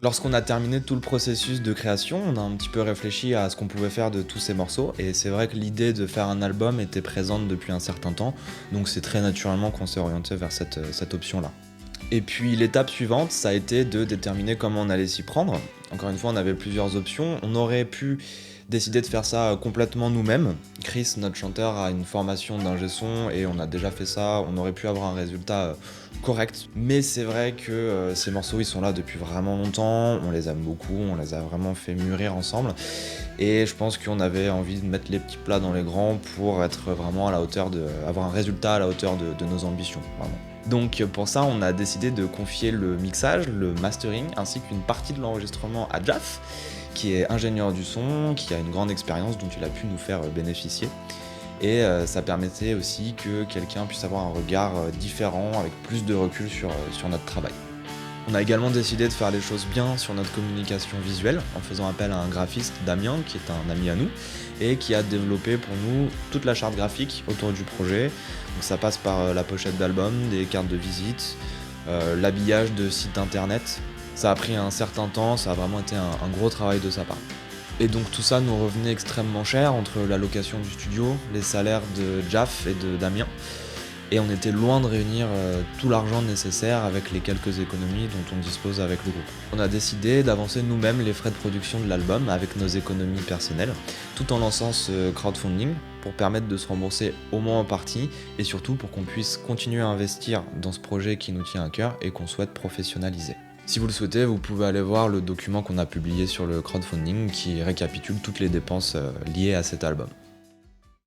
Lorsqu'on a terminé tout le processus de création, on a un petit peu réfléchi à ce qu'on pouvait faire de tous ces morceaux et c'est vrai que l'idée de faire un album était présente depuis un certain temps, donc c'est très naturellement qu'on s'est orienté vers cette option-là. Et puis l'étape suivante, ça a été de déterminer comment on allait s'y prendre. Encore une fois, on avait plusieurs options. On aurait pu décider de faire ça complètement nous-mêmes. Chris, notre chanteur, a une formation d'ingé son et on a déjà fait ça. On aurait pu avoir un résultat correct. Mais c'est vrai que ces morceaux, ils sont là depuis vraiment longtemps. On les aime beaucoup, on les a vraiment fait mûrir ensemble. Et je pense qu'on avait envie de mettre les petits plats dans les grands pour être vraiment à la hauteur avoir un résultat à la hauteur de nos ambitions, vraiment. Donc pour ça, on a décidé de confier le mixage, le mastering, ainsi qu'une partie de l'enregistrement à Jaf, qui est ingénieur du son, qui a une grande expérience dont il a pu nous faire bénéficier. Et ça permettait aussi que quelqu'un puisse avoir un regard différent, avec plus de recul sur notre travail. On a également décidé de faire les choses bien sur notre communication visuelle en faisant appel à un graphiste, Damien, qui est un ami à nous, et qui a développé pour nous toute la charte graphique autour du projet. Donc ça passe par la pochette d'album, des cartes de visite, l'habillage de sites internet. Ça a pris un certain temps, ça a vraiment été un gros travail de sa part. Et donc tout ça nous revenait extrêmement cher entre la location du studio, les salaires de Jaf et de Damien. Et on était loin de réunir tout l'argent nécessaire avec les quelques économies dont on dispose avec le groupe. On a décidé d'avancer nous-mêmes les frais de production de l'album avec nos économies personnelles, tout en lançant ce crowdfunding pour permettre de se rembourser au moins en partie et surtout pour qu'on puisse continuer à investir dans ce projet qui nous tient à cœur et qu'on souhaite professionnaliser. Si vous le souhaitez, vous pouvez aller voir le document qu'on a publié sur le crowdfunding qui récapitule toutes les dépenses liées à cet album.